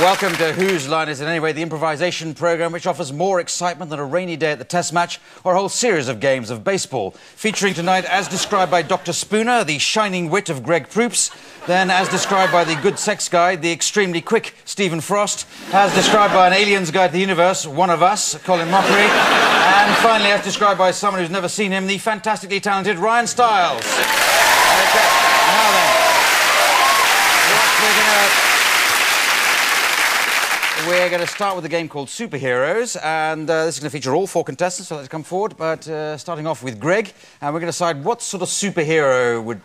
Welcome to Whose Line Is It Anyway, the improvisation programme which offers more excitement than a rainy day at the Test match or a whole series of games of baseball. Featuring tonight, as described by Dr. Spooner, the shining wit of Greg Proops, then as described by the good sex guide, the extremely quick Stephen Frost, as described by an alien's guide to the universe, one of us, Colin Mockery, and finally as described by someone who's never seen him, the fantastically talented Ryan Stiles. Okay, now then, we're going to start with a game called Superheroes, and this is going to feature all four contestants, so let's come forward. But starting off with Greg, and we're going to decide what sort of superhero would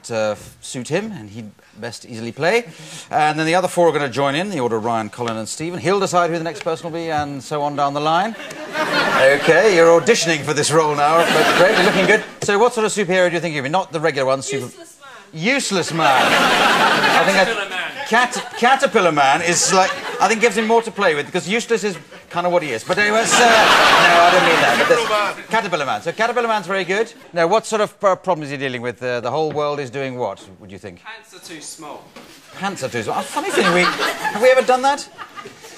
suit him, and he'd best easily play. And then the other four are going to join in, the order of Ryan, Colin and Stephen. He'll decide who the next person will be, and so on down the line. OK, you're auditioning for this role now, but Greg, you're looking good. So what sort of superhero do you think you'll be? Not the regular one. Useless man. Useless man. I think Caterpillar Man is like, I think gives him more to play with, because useless is kind of what he is. But anyway, no, I don't mean that. But Caterpillar Man. So Caterpillar Man's very good. Now, what sort of problem is he dealing with? The whole world is doing what, would you think? Pants are too small. Pants are too small. Funny thing, have we ever done that?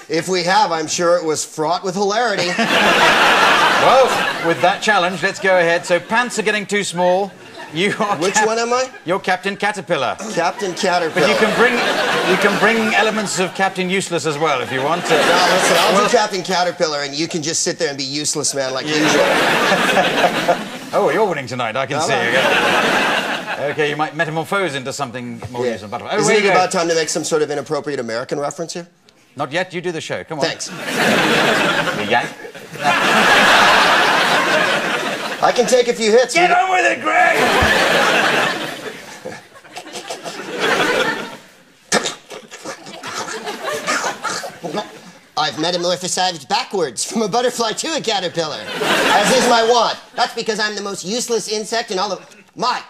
If we have, I'm sure it was fraught with hilarity. Well, with that challenge, let's go ahead. So pants are getting too small. You are Which one am I? You're Captain Caterpillar. Captain Caterpillar. But you can bring elements of Captain Useless as well if you want to. No, listen, I'll do Captain Caterpillar and you can just sit there and be useless man like usual. Oh, you're winning tonight, I can see. Okay, you might metamorphose into something more useful. Oh, isn't it about time to make some sort of inappropriate American reference here? Not yet, you do the show, come on. Thanks. You yank. I can take a few hits. Get on with it, Greg! I've metamorphosized backwards from a butterfly to a caterpillar, as is my wont. That's because I'm the most useless insect in all of... My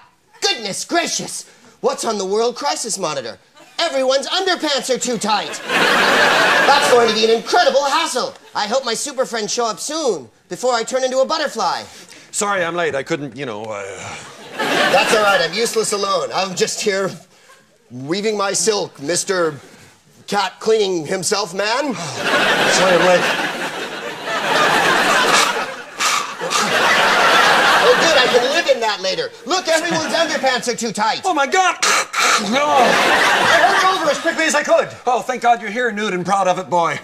goodness gracious! What's on the World Crisis Monitor? Everyone's underpants are too tight. That's going to be an incredible hassle. I hope my super friends show up soon, before I turn into a butterfly. Sorry, I'm late. I couldn't, That's all right. I'm useless alone. I'm just here weaving my silk, Mr. Cat cleaning himself man. Sorry, I'm late. Oh, good. I can live in that later. Look, everyone's underpants are too tight. Oh, my God. No. I hurried over as quickly as I could. Oh, thank God you're here, nude and proud of it, boy.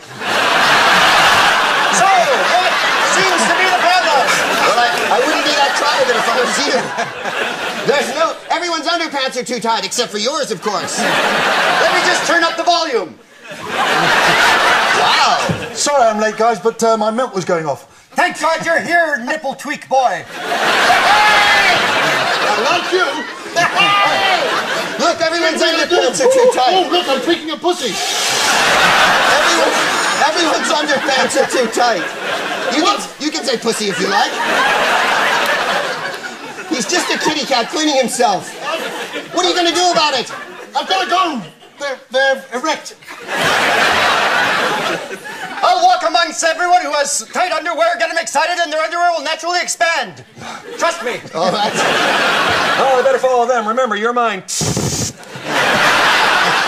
So, what seems to be the problem? Well, I wouldn't be that proud of it if I was you. Everyone's underpants are too tight, except for yours, of course. Let me just turn up the volume. Wow. Sorry I'm late, guys, but my milk was going off. Thank God you're here, nipple tweak boy. I like you. Look, everyone's underpants are too tight. Oh, look, I'm tweaking a pussy. Everyone's underpants are too tight. You can say pussy if you like. He's just a kitty cat cleaning himself. What are you going to do about it? I've got to go. They're erect. I'll walk amongst everyone who has tight underwear, get them excited, and their underwear will naturally expand. Trust me. Oh, that's... Oh, I better follow them. Remember, you're mine.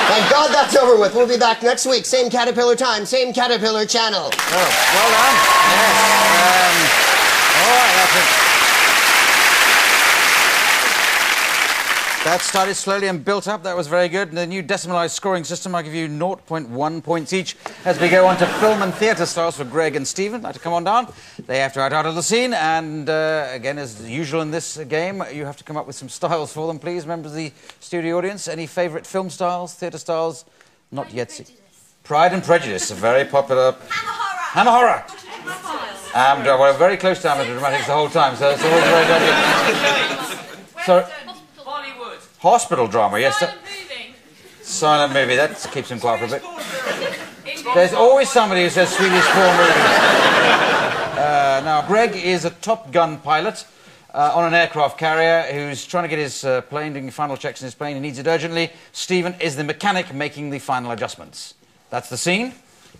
Thank God that's over with. We'll be back next week. Same Caterpillar time, same Caterpillar channel. Oh, well done. Yes. All right, that's it. That started slowly and built up. That was very good. The new decimalised scoring system, I give you 0.1 points each as we go on to film and theatre stars for Greg and Stephen. Like to come on down. They have to act out of the scene. And again, as usual in this game, you have to come up with some styles for them, please, members of the studio audience. Any favourite film styles, theatre styles? Not yet seen. Pride and Prejudice, a very popular... Hammer Horror. We're very close to amateur dramatics the whole time, so it's always very good. So, hospital drama, yes. Silent movie, that keeps him quiet for a bit. There's always somebody who says Swedish porn movie. Now, Greg is a Top Gun pilot on an aircraft carrier who's trying to get his plane, doing final checks in his plane. He needs it urgently. Stephen is the mechanic making the final adjustments. That's the scene.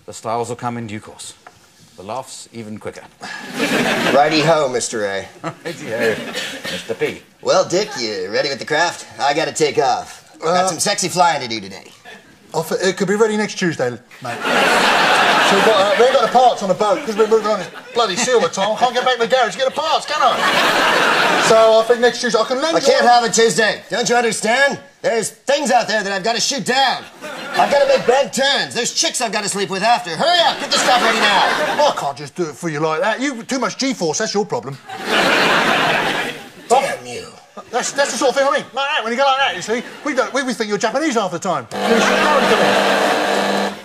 The styles will come in due course. The laughs even quicker. Righty-ho, Mr. A. Righty-ho, Mr. P. Well, Dick, you ready with the craft? I gotta take off. Got some sexy flying to do today. It could be ready next Tuesday, mate. So we ain't got the parts on the boat because we're moving on this bloody seal all the time. I can't get back to the garage to get the parts, can I? So I think next Tuesday I can lend I can't have it Tuesday. Don't you understand? There's things out there that I've got to shoot down. I've got to make bad turns. There's chicks I've got to sleep with after. Hurry up, get the stuff ready now. I can't just do it for you like that. You've too much G-force, that's your problem. Damn you. That's the sort of thing I mean. Like that, when you go like that, you see, we think you're Japanese half the time.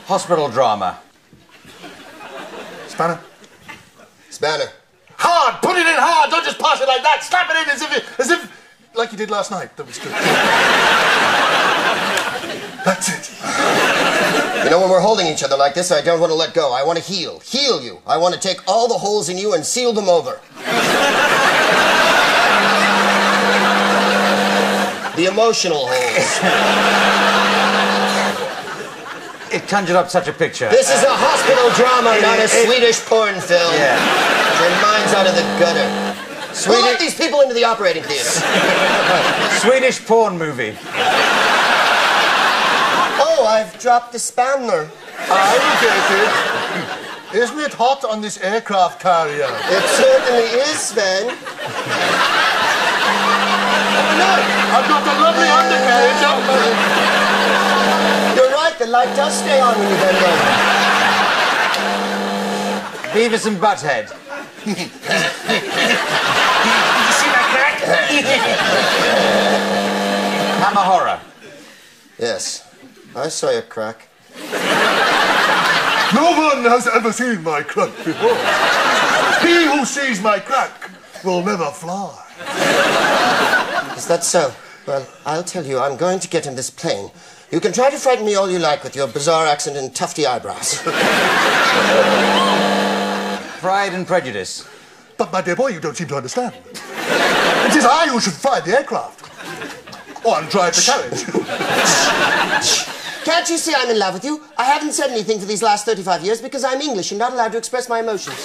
Hospital drama. Spanner. Spanner. Hard! Put it in hard! Don't just pass it like that! Slap it in as if like you did last night. That was good. That's it. You know, when we're holding each other like this, I don't want to let go. I want to heal. Heal you. I want to take all the holes in you and seal them over. The emotional holes. It conjured up such a picture. This is a hospital drama, not a Swedish porn film. Yeah. Your mind's out of the gutter. We'll let these people into the operating theater. Swedish porn movie. Oh, I've dropped the spanner. I get it. Isn't it hot on this aircraft carrier? It certainly is, Sven. I've got a lovely undercarriage up there. You're right, the light does stay on when you bend over. Beavis and Butthead. Did you see that crack? Hammer horror. Yes, I saw your crack. No one has ever seen my crack before. He who sees my crack will never fly. Is that so? Well, I'll tell you, I'm going to get in this plane. You can try to frighten me all you like with your bizarre accent and tufty eyebrows. Pride and Prejudice. But, my dear boy, you don't seem to understand. It is I who should fly the aircraft. Or drive the carriage. Can't you see I'm in love with you? I haven't said anything for these last 35 years because I'm English and not allowed to express my emotions.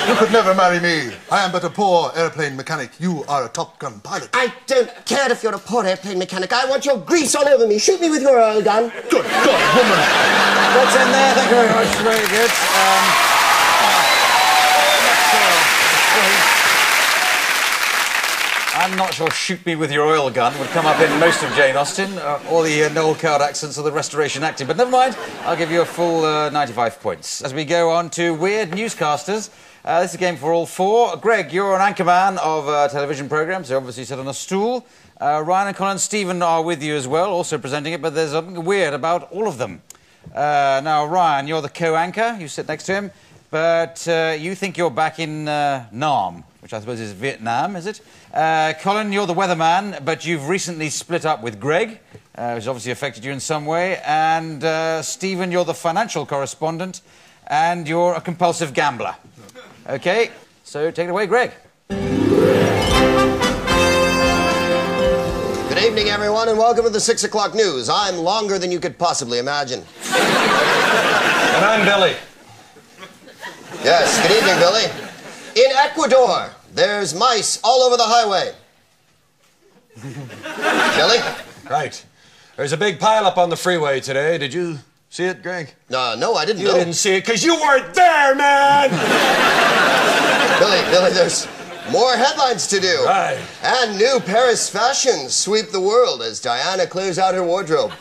You could never marry me. I am but a poor airplane mechanic. You are a Top Gun pilot. I don't care if you're a poor airplane mechanic. I want your grease all over me. Shoot me with your oil gun. Good God, woman. That's in there. Thank you very much. Very good. I'm not sure "shoot me with your oil gun" would come up in most of Jane Austen, or the Noel Coward accents or the Restoration acting, but never mind. I'll give you a full 95 points. As we go on to Weird Newscasters, this is a game for all four. Greg, you're an anchorman of a television programme, so obviously sit on a stool. Ryan and Colin, Stephen are with you as well, also presenting it, but there's something weird about all of them. Now, Ryan, you're the co-anchor. You sit next to him, but you think you're back in Nam, which I suppose is Vietnam, is it? Colin, you're the weatherman, but you've recently split up with Greg, which has obviously affected you in some way. And Stephen, you're the financial correspondent, and you're a compulsive gambler. OK, so take it away, Greg. Good evening, everyone, and welcome to the 6 o'clock news. I'm longer than you could possibly imagine. And I'm Billy. Yes, good evening, Billy. In Ecuador, there's mice all over the highway. Billy? Right. There's a big pileup on the freeway today. Did you see it, Greg? No, I didn't know. You didn't see it because you weren't there, man! Billy, there's more headlines to do. Right. And new Paris fashions sweep the world as Diana clears out her wardrobe.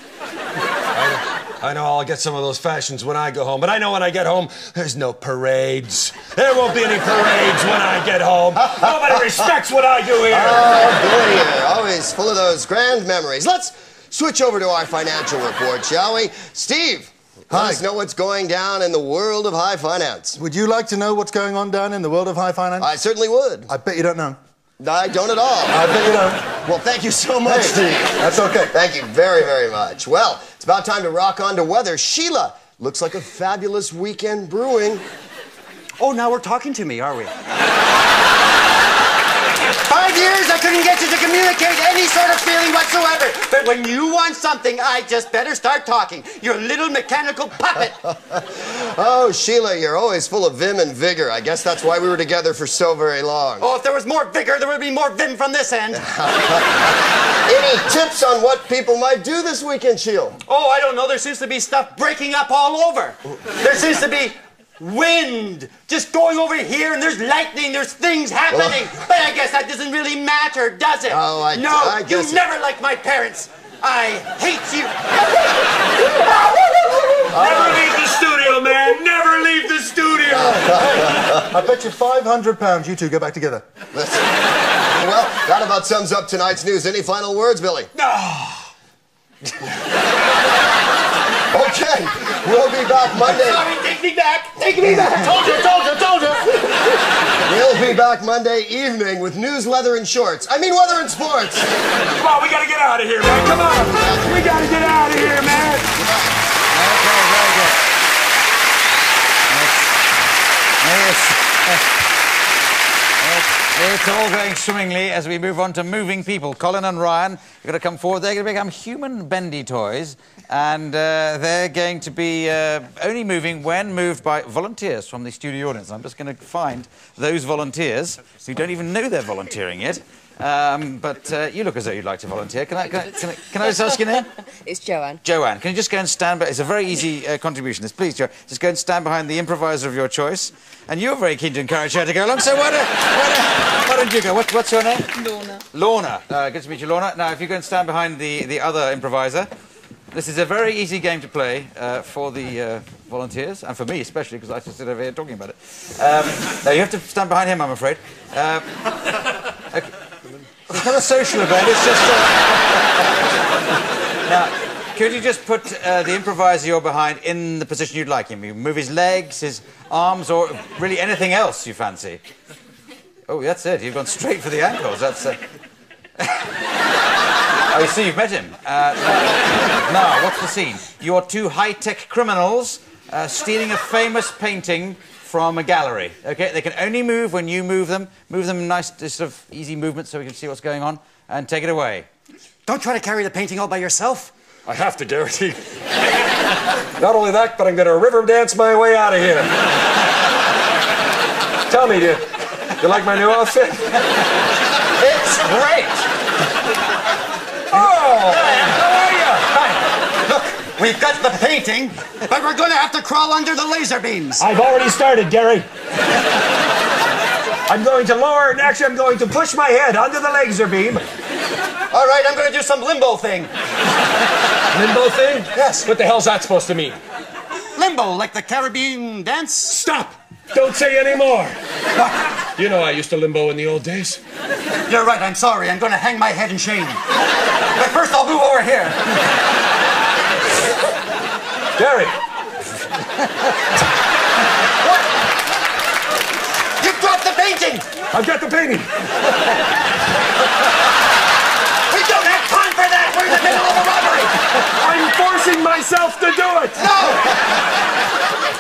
I know I'll get some of those fashions when I go home, but I know when I get home, there's no parades. There won't be any parades when I get home. Nobody respects what I do here. Oh, Billy, you're always full of those grand memories. Let's switch over to our financial report, shall we? Steve, let us know what's going down in the world of high finance. Would you like to know what's going on down in the world of high finance? I certainly would. I bet you don't know. I don't at all. I bet you don't. Well, thank you so much, Steve. That's okay. Thank you very, very much. Well, it's about time to rock on to weather. Sheila, looks like a fabulous weekend brewing. Oh, now we're talking to me, are we? 5 years I couldn't get you to communicate any sort of feeling whatsoever. But when you want something, I just better start talking. Your little mechanical puppet. Oh, Sheila, you're always full of vim and vigor. I guess that's why we were together for so very long. Oh, if there was more vigor, there would be more vim from this end. Any tips on what people might do this weekend, Sheila? Oh, I don't know. There seems to be stuff breaking up all over. There seems to be wind just going over here, and there's lightning, there's things happening. But I guess that doesn't really matter, does it? Oh, I guess you never liked my parents. I hate you. Never leave the studio, man. Never leave the studio. I bet you £500 you two go back together. Listen. Well, that about sums up tonight's news. Any final words, Billy? Okay, we'll be back Monday. Sorry, take me back. Take me back. Told you. We'll be back Monday evening with news, leather, and shorts. I mean, weather and sports. Come on, we gotta get out of here, man. Come on. We gotta get out of here, man. Okay, very good. It's all going swimmingly as we move on to moving people. Colin and Ryan, you're going to come forward. They're going to become human bendy toys, and they're going to be only moving when moved by volunteers from the studio audience. I'm just going to find those volunteers who don't even know they're volunteering yet. But you look as though you'd like to volunteer. Can I just ask your name? It's Joanne. Joanne, can you just go and stand by... It's a very easy contribution. Please, Joanne, just go and stand behind the improviser of your choice. And you're very keen to encourage her to go along, so why don't you go? What's your name? Lorna. Lorna. Good to meet you, Lorna. Now, if you go and stand behind the other improviser, this is a very easy game to play for the volunteers, and for me especially, because I just sit over here talking about it. Now, you have to stand behind him, I'm afraid. Okay. It's not a social event, it's just... Now, could you just put the improviser you're behind in the position you'd like him? You move his legs, his arms, or really anything else you fancy. Oh, that's it. You've gone straight for the ankles. That's... Oh, you see, you've met him. Now, what's the scene? You're two high-tech criminals stealing a famous painting from a gallery. Okay, they can only move when you move them. Move them in nice, sort of easy movements so we can see what's going on. And take it away. Don't try to carry the painting all by yourself. I have to, Garrity. Not only that, but I'm gonna river dance my way out of here. Tell me, do you like my new outfit? It's great. Oh, how are you? Hi. Look, we've got the painting, but we're going to have to crawl under the laser beams. I've already started, Gary. I'm going to lower, and actually I'm going to push my head under the laser beam. All right, I'm going to do some limbo thing. Limbo thing? Yes. What the hell's that supposed to mean? Limbo, like the Caribbean dance? Stop! Don't say any more. You know I used to limbo in the old days. You're right, I'm sorry. I'm going to hang my head in shame. But first I'll move over here. Gary. What? You dropped the painting! I've got the painting. We don't have time for that! We're in the middle of a robbery! I'm forcing myself to do it! No!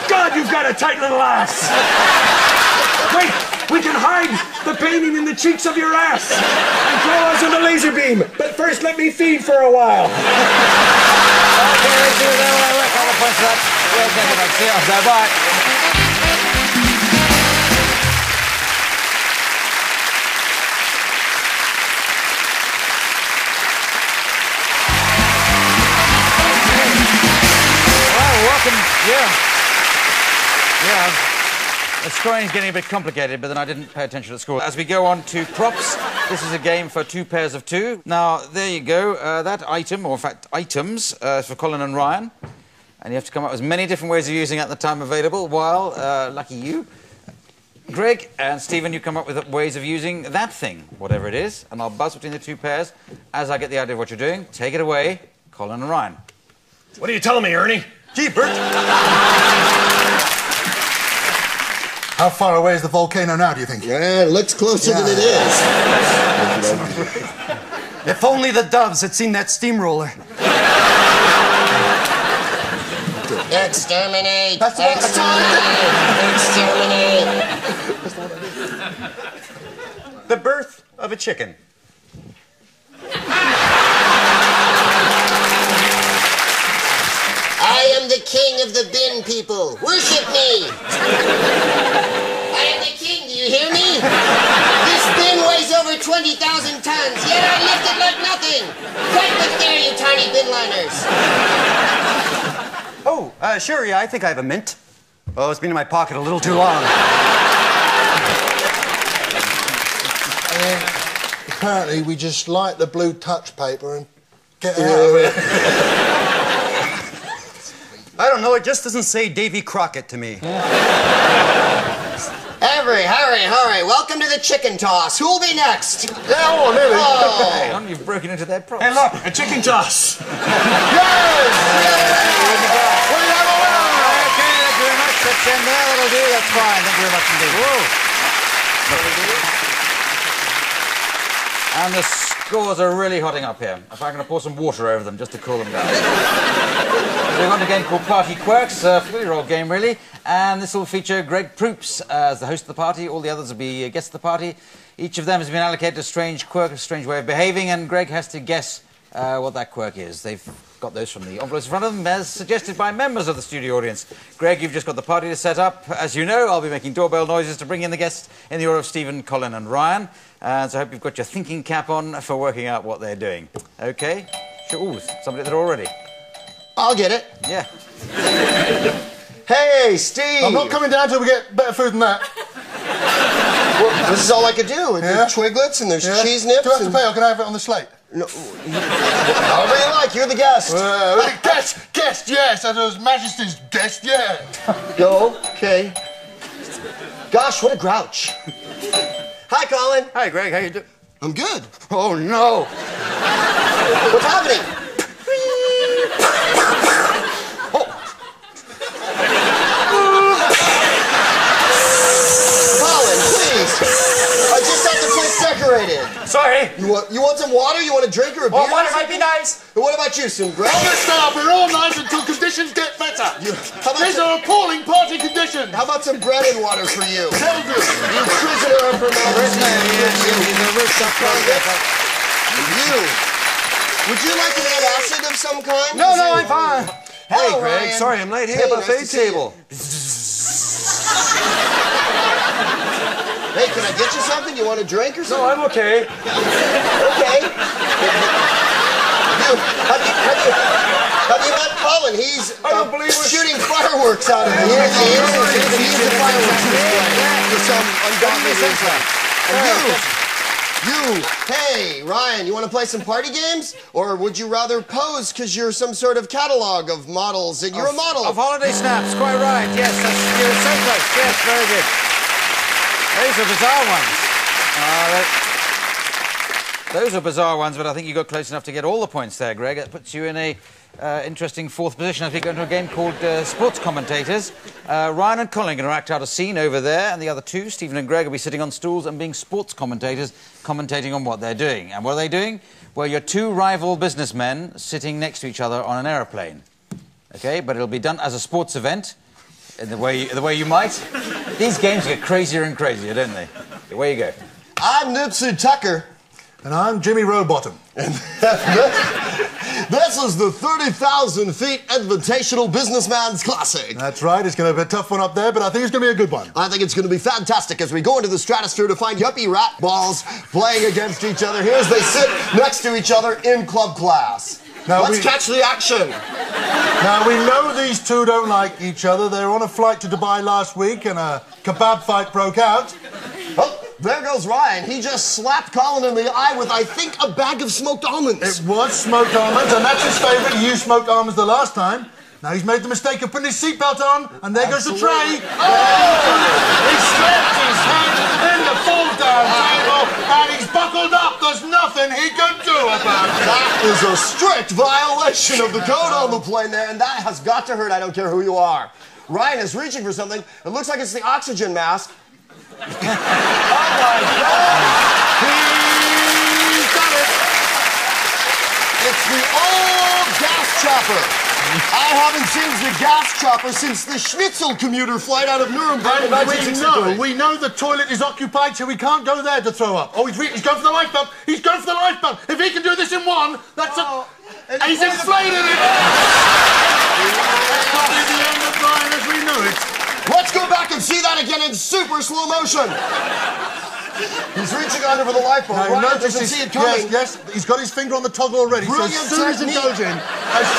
God, you've got a tight little ass! Wait, we can hide the painting in the cheeks of your ass and throw us in the laser beam. But first, let me feed for a while. Okay, let's do it. A couple of points for that. We'll take it back. See you. Bye. Welcome. Yeah. The scoring is getting a bit complicated, but then I didn't pay attention at school. As we go on to props, this is a game for 2 pairs of 2. Now, there you go. That item, or in fact, items, is for Colin and Ryan. And you have to come up with as many different ways of using it at the time available, while, lucky you, Greg and Stephen, you come up with ways of using that thing, whatever it is, and I'll buzz between the 2 pairs as I get the idea of what you're doing. Take it away, Colin and Ryan. What are you telling me, Ernie? Gee, Bert. How far away is the volcano now, do you think? Yeah, it looks closer than it is. If only the doves had seen that steamroller. Exterminate! That's what Exterminate! The birth of a chicken. I am the the king of the bin people. Worship me. I am the king, do you hear me? This bin weighs over 20,000 tons, yet I lift it like nothing. Fight with fear, you tiny bin liners. Oh, sure, yeah, I think I have a mint. Oh, it's been in my pocket a little too long. Apparently, we just light the blue touch paper and get out of it. I don't know, it just doesn't say Davy Crockett to me. Hurry. Welcome to the chicken toss. Who'll be next? Yeah, nearly. Oh. You've broken into their props. Hey, look, a chicken toss. Yes! We have a winner! Okay, thank you very much. That's in there. That'll do. That's fine. Thank you very much indeed. Whoa. And the scores are really hotting up here. If I'm going to pour some water over them just to cool them down. We've got a game called Party Quirks, a familiar-old game, really. And this will feature Greg Proops as the host of the party. All the others will be guests of the party. Each of them has been allocated a strange quirk, a strange way of behaving, and Greg has to guess what that quirk is. They've got those from the envelopes in front of them, as suggested by members of the studio audience. Greg, you've just got the party to set up. As you know, I'll be making doorbell noises to bring in the guests in the order of Stephen, Colin and Ryan. So I hope you've got your thinking cap on for working out what they're doing. OK? Sure. Ooh, somebody there already. I'll get it. Yeah. Hey, Steve. I'm not coming down till we get better food than that. Well, this is all I could do. There's Twiglets and there's cheese nips. Do I have to pay or can I have it on the slate? No, however you like. You're the guest. Guest, yes. That was Majesty's guest, yeah. Go. Okay. Gosh, what a grouch. Hi, Colin. Hi, Greg, how you doing? I'm good. Oh, no. What's happening? Decorated. Sorry. You want some water? You want a drink or a beer? Well, water might be nice. And what about you, some Greg? Oh, listen up. We're all nice until conditions get better. These are appalling party conditions. How about some bread and water for you? Hell good. You prisoner of You. Would you like an antacid of some kind? No, I'm fine. Hey, Greg. Ryan. Sorry, I'm late. Hey, Hey, buffet nice to see table. Hey, can I get you something? You want a drink or something? No, I'm okay. Okay. Have you met Colin? He's shooting fireworks out of the air. He's the fireworks display for some ungodly reason. And hey, Ryan, you want to play some party games? Or would you rather pose because you're some sort of catalog of models and you're a model? Of holiday snaps, quite right. Yes, you're so close. Yes, very good. Those are bizarre ones. Those are bizarre ones, but I think you got close enough to get all the points there, Greg. That puts you in a interesting fourth position as we go into a game called Sports Commentators. Ryan and Colin are going to act out a scene over there, and the other two, Stephen and Greg, will be sitting on stools and being sports commentators, commentating on what they're doing. And what are they doing? Well, you're two rival businessmen sitting next to each other on an aeroplane. OK, but it'll be done as a sports event. In the way you might. These games get crazier and crazier, don't they? Away you go. I'm Nipsey Tucker. And I'm Jimmy Rowbottom. And this is the 30,000 feet Invitational Businessman's Classic. That's right. It's going to be a tough one up there, but I think it's going to be a good one. I think it's going to be fantastic as we go into the stratosphere to find yuppie rat balls playing against each other here as they sit next to each other in club class. Now let's catch the action. Now, we know these two don't like each other. They were on a flight to Dubai last week and a kebab fight broke out. Oh, there goes Ryan. He just slapped Colin in the eye with, I think, a bag of smoked almonds. It was smoked almonds, and that's his favourite. He used smoked almonds the last time. Now he's made the mistake of putting his seatbelt on, and there goes the tray. Oh! He slapped his head in the fold-down table, and he's buckled up. There's nothing he can do about it. That is a strict violation of the code on the plane there, and that has got to hurt. I don't care who you are. Ryan is reaching for something. It looks like it's the oxygen mask. Oh, my God! He's got it. It's the old gas chopper. I haven't seen the gas chopper since the Schnitzel commuter flight out of Nuremberg in 1963. We know the toilet is occupied, so we can't go there to throw up. Oh, he's going for the lifebelt. He's going for the lifebelt. If he can do this in one, that's he's inflated it. probably the end of Brian as we knew it. Let's go back and see that again in super slow motion. He's reaching under for the lifeboat. Now, Ryan notice doesn't see it coming. Yes, he's got his finger on the toggle already. Brilliant so as soon as it technique. goes in, he's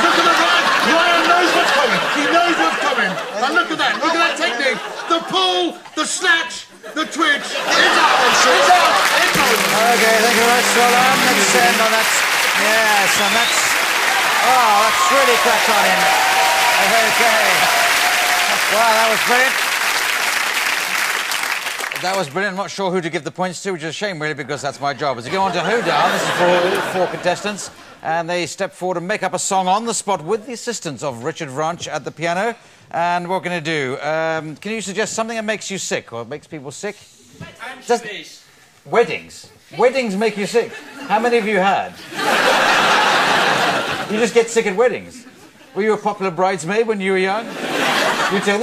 looking at Ryan. Ryan knows what's coming. He knows what's coming. And look at that. Look at that technique. The pull, the snatch, the twitch. It's out. It's out. It's out. Okay, thank you very much, Roland. Let's end on that. Yes, and that's... Oh, that's really cracked on him. Okay. Wow, that was brilliant. That was brilliant. I'm not sure who to give the points to, which is a shame, really, because that's my job. As we go on to Hoedown, this is for all 4 contestants, and they step forward and make up a song on the spot with the assistance of Richard Vranch at the piano. And what we're going to do, can you suggest something that makes you sick, or makes people sick? Weddings. Weddings make you sick. How many have you had? You just get sick at weddings. Were you a popular bridesmaid when you were young? You'd say...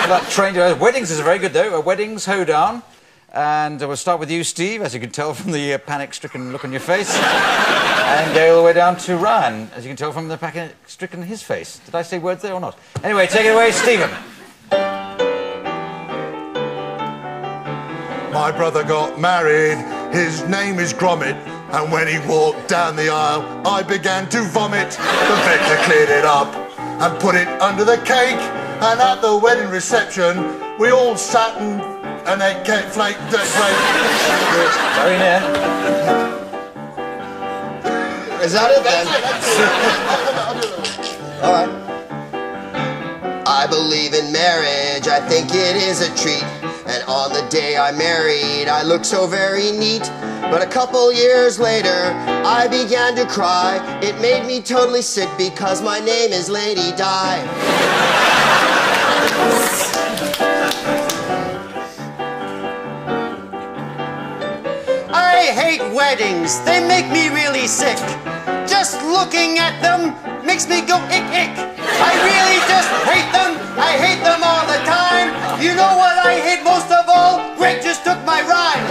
That trained weddings is very good though. Weddings, Hoedown, and we'll start with you, Steve, as you can tell from the panic-stricken look on your face, and go all the way down to Ryan, as you can tell from the panic-stricken his face. Did I say words there or not? Anyway, take it away, Stephen. My brother got married. His name is Gromit. And when he walked down the aisle, I began to vomit. The vicar cleared it up and put it under the cake. And at the wedding reception, we all sat and ate cake flake. Very near. Is that it then? All right. I believe in marriage. I think it is a treat. And on the day I married, I looked so very neat. But a couple years later, I began to cry. It made me totally sick because my name is Lady Di. I hate weddings. They make me really sick. Just looking at them makes me go ick ick. I really just hate them. I hate them all the time. You know what I hate most of all? Greg just took my rhyme.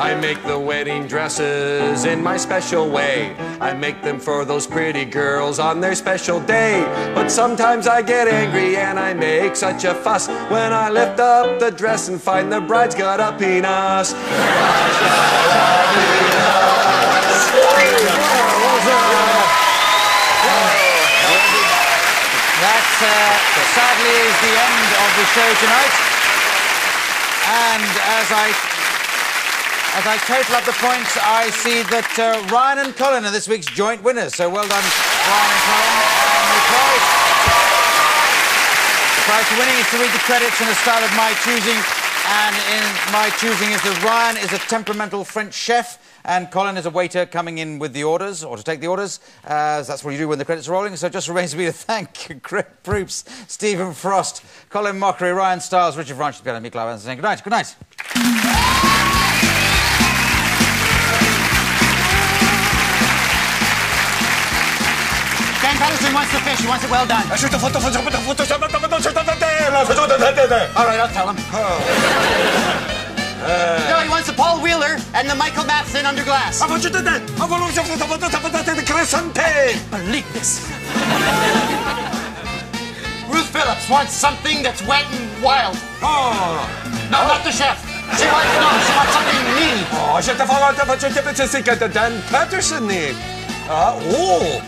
I make the wedding dresses in my special way. I make them for those pretty girls on their special day. But sometimes I get angry and I make such a fuss when I lift up the dress and find the bride's got a penis. That sadly is the end of the show tonight. And as I total up the points, I see that Ryan and Colin are this week's joint winners. So well done, Ryan and Colin. And the prize for winning is to read the credits in a style of my choosing. And in my choosing is that Ryan is a temperamental French chef, and Colin is a waiter coming in with the orders, or to take the orders. That's what you do when the credits are rolling. So it just remains for me to thank Greg Proops, Stephen Frost, Colin Mockery, Ryan Stiles, Richard Vranch, and me, Clive, and saying good night. Good night. Dan Patterson wants the fish. He wants it well done. All right, I'll tell him. No, he wants the Paul Wheeler and the Michael Matheson under glass. Believe this. Ruth Phillips wants something that's wet and wild. Oh. No, not the chef. She wants something meaty. Oh, je te Dan Patterson. Oh.